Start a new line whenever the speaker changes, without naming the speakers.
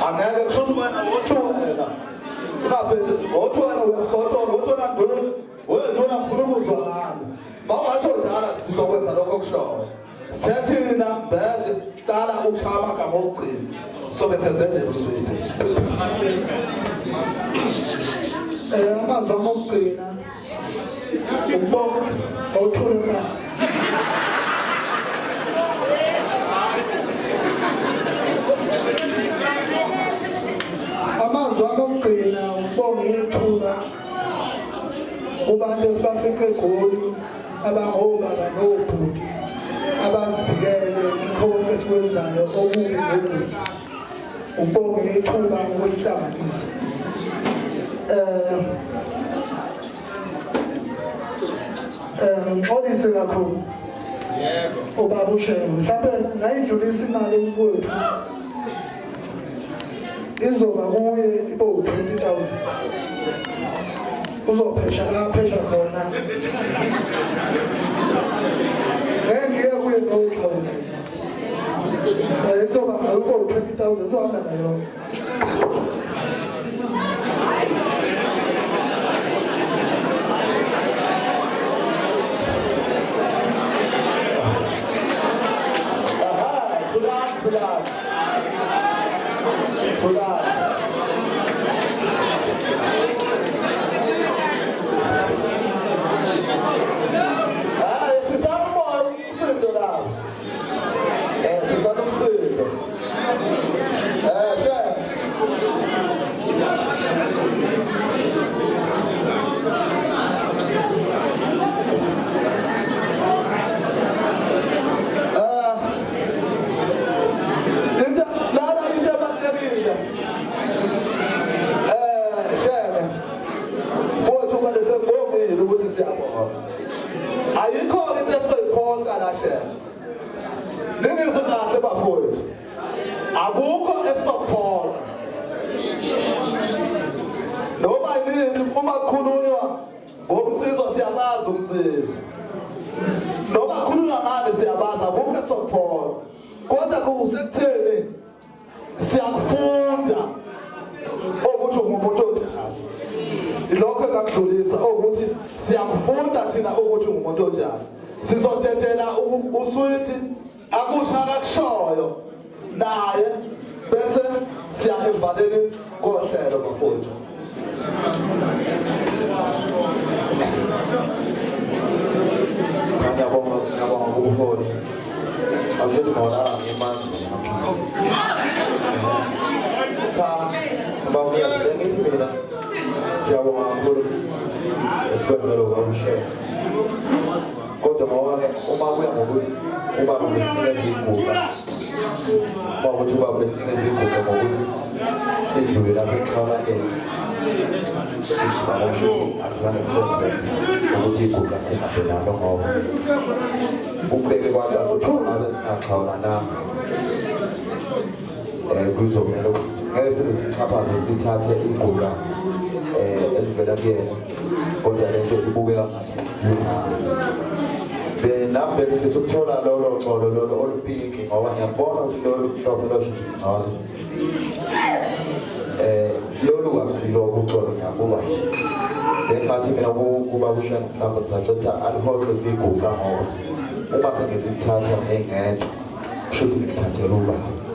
angeke kushuthi wena wothwena ngaphela wothwena uyasikhotola wothwena nduna wenduna ngifuna ukuzwa ngami bawasho njalo sizokwenza lokho kushoyo sithethina mbeje qala ukushaya amagama okugcina sobe sezenzela uswethu
amazwi ami okugcina ukubonga awuthula amazwi ami okugcina ukubonga ithuba kubantu esibafice eGoli abangobaba nobhuti abazivikele ikhona esikwenzayo okubi nokuhle ukubonga ithuba ngokuhlanganisa ngixolise kakhulu yebo ubaba uShego mhlawumbe ngayidlulisa imali emfowethu izoba kuye ibo 20,000 uzophesha la phesha khona ngiye kuye noxhawula izoba kubo 20,000 uzohamba nayo
uswithi akushaka kushoyo naye bese siya emvaleni kohlelo bafowethu ngiyabonga ukuholi awuthi ngora ngemanzi cha bawuyazi ngithi mina siyabonga kakhulu esikwenza lokho akushaya kodwa uma kuya ngokuthi ubaba besinikeza iguqa uma ukuthi ubaba besinikeza iguqa ngokuthi sidlule lapho eXhawulakeni sisho akuzange kusenze ukuthi iguqa sihambe nalo ngoba ukubeke kwanza ukuthi ngabe singaxhawulana kuzomela ukuthi ngeke size sixhaphaze sithathe iguqa elivela kuyena kodwa lento ibukeka ngathi nami bengifisa ukuthola lolo xolo lolo olupinki ngoba ngiyabona ukuthi lolo mhlophe loshingazo lolu akusilo ukuxolo ngiyabuka nje bengathi mina kuba kushaya mhlawumbe ngisaceda alihoxe ziguqa ngoba uma sengilithatha engedwa kusho ukuthi ngithathela ubaba